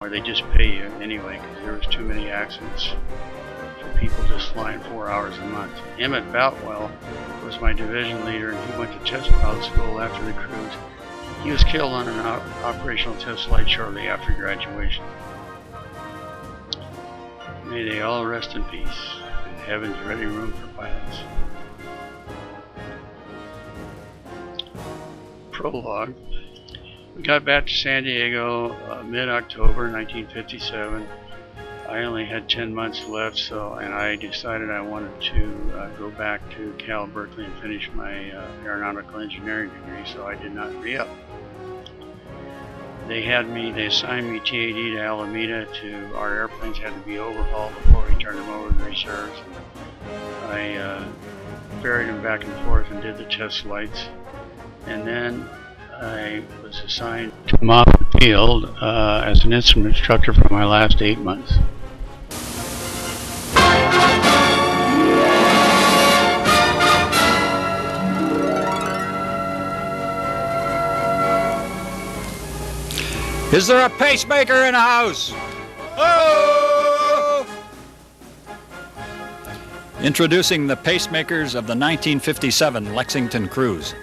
Or they just pay you anyway because there was too many accidents for people just flying 4 hours a month. Emmett Boutwell was my division leader, and he went to test pilot school after the cruise. He was killed on an operational test flight shortly after graduation. May they all rest in peace in heaven's ready room for pilots. Prologue. We got back to San Diego mid-October 1957. I only had 10 months left, and I decided I wanted to go back to Cal Berkeley and finish my aeronautical engineering degree, so I did not re-up. They assigned me TAD to Alameda. Our airplanes had to be overhauled before we turned them over to reserves. I ferried them back and forth and did the test flights, and then I was assigned to Moffett Field as an instrument instructor for my last 8 months. Is there a pacemaker in the house? Oh! Introducing the pacemakers of the 1957 Lexington cruise.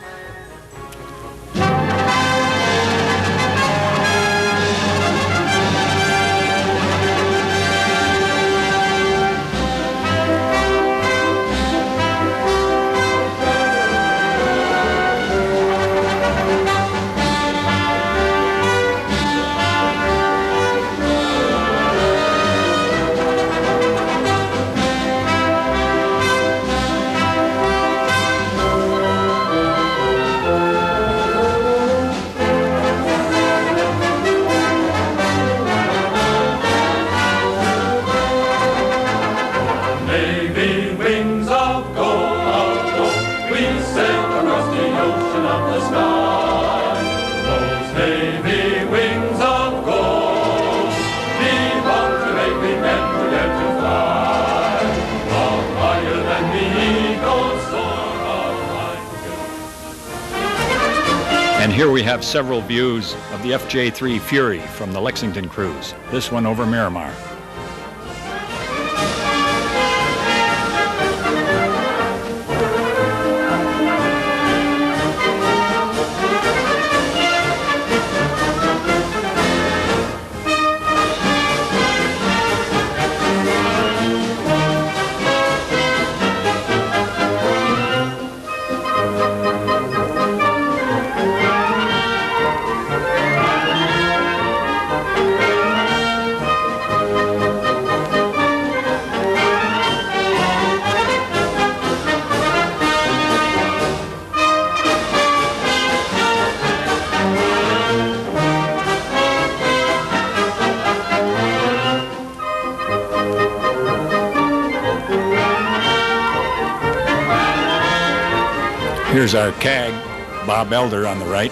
And here we have several views of the FJ-3 Fury from the Lexington cruise. This one over Miramar. Here's our CAG, Bob Elder on the right.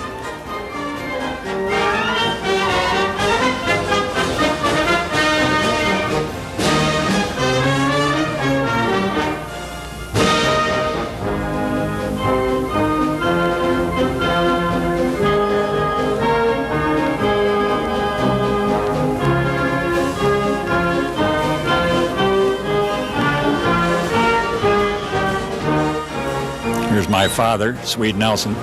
Here's my father, Swede Nelson.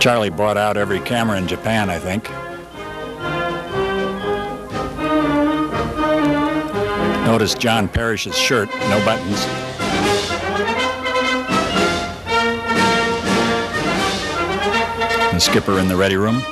Charlie bought out every camera in Japan, I think. Notice John Parrish's shirt, no buttons. The skipper in the ready room.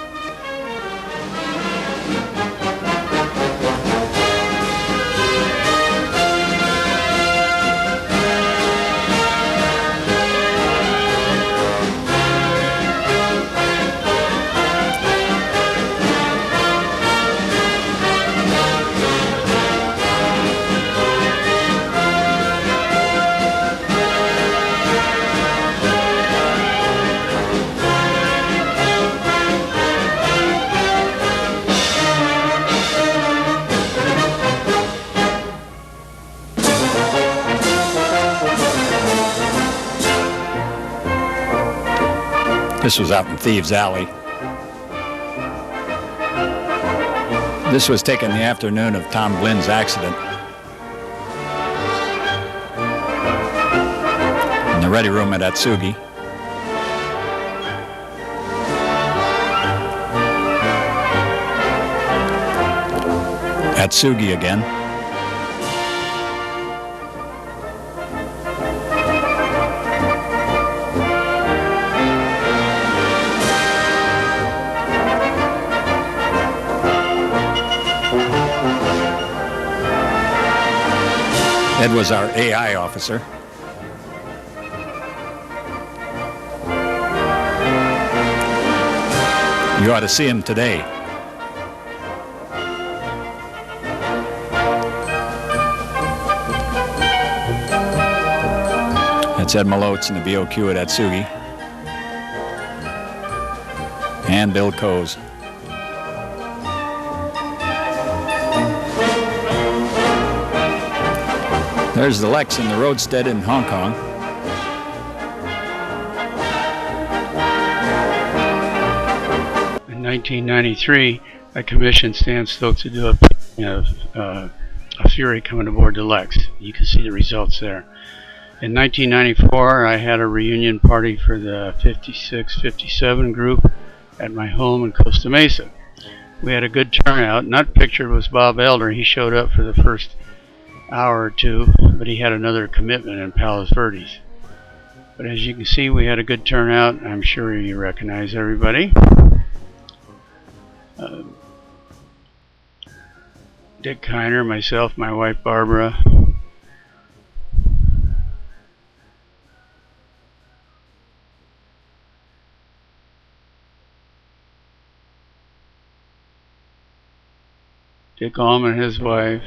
This was out in Thieves Alley. This was taken the afternoon of Tom Glynn's accident. In the ready room at Atsugi. Atsugi again. Ed was our AI officer. You ought to see him today. That's Ed Malotz in the BOQ at Atsugi. And Bill Coase. There's the Lex in the roadstead in Hong Kong. In 1993, I commissioned Stan Stokes to do a Fury coming aboard the Lex. You can see the results there. In 1994, I had a reunion party for the 56-57 group at my home in Costa Mesa. We had a good turnout. Not pictured was Bob Elder. He showed up for the first hour or two, but he had another commitment in Palos Verdes. But as you can see, we had a good turnout. I'm sure you recognize everybody. Dick Kiner, myself, my wife Barbara. Dick Allman, his wife.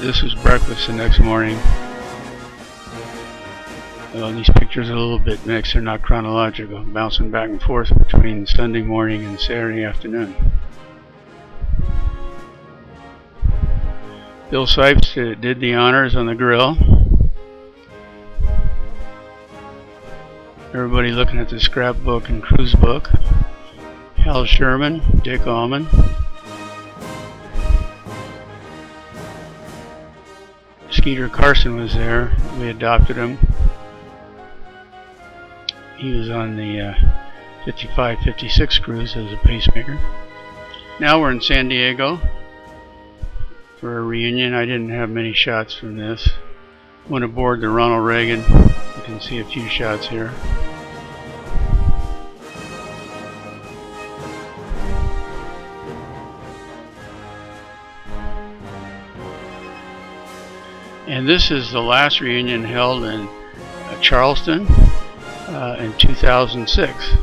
This was breakfast the next morning. These pictures are a little bit mixed. They're not chronological, bouncing back and forth between Sunday morning and Saturday afternoon. Bill Sipes did the honors on the grill. Everybody looking at the scrapbook and cruise book. Hal Sherman, Dick Allman. Skeeter Carson was there. We adopted him. He was on the 55-56 cruise as a pacemaker. Now we're in San Diego for a reunion. I didn't have many shots from this. Went aboard the Ronald Reagan. You can see a few shots here. And this is the last reunion held in Charleston in 2006.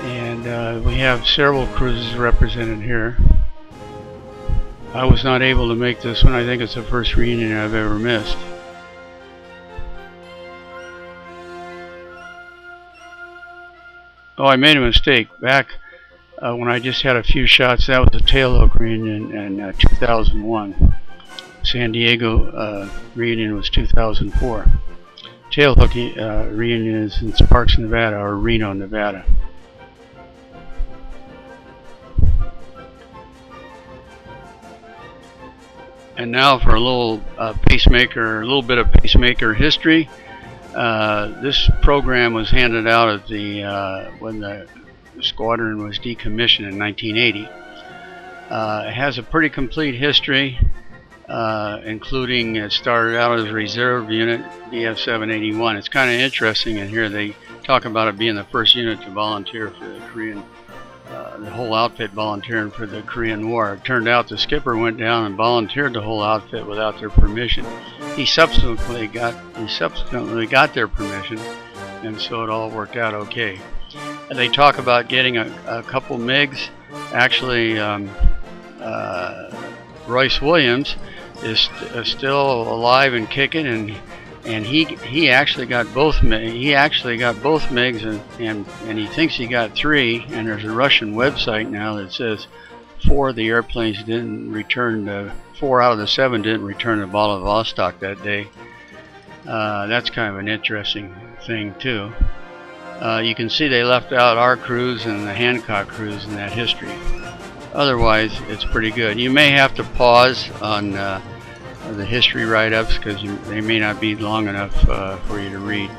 And we have several cruises represented here. I was not able to make this one. I think it's the first reunion I've ever missed. Oh, I made a mistake. Back when I just had a few shots, that was the Tailhook reunion in 2001. San Diego reunion was 2004. Tailhook reunion is in Sparks, Nevada, or Reno, Nevada. And now for a little bit of pacemaker history. This program was handed out at when the squadron was decommissioned in 1980. It has a pretty complete history. Including it started out as a reserve unit, VF-121. It's kind of interesting in here. They talk about it being the first unit to volunteer for the Korean, the whole outfit volunteering for the Korean War. It turned out the skipper went down and volunteered the whole outfit without their permission. He subsequently got their permission, and so it all worked out okay. And they talk about getting a couple MiGs. Actually, Royce Williams is still alive and kicking, and he actually got both MiGs, and he thinks he got three. And there's a Russian website now that says 4 of the airplanes didn't return. 4 out of the 7 didn't return to Vladivostok that day. That's kind of an interesting thing too. You can see they left out our cruise and the Hancock cruise in that history. Otherwise, it's pretty good. You may have to pause on the history write-ups because they may not be long enough for you to read.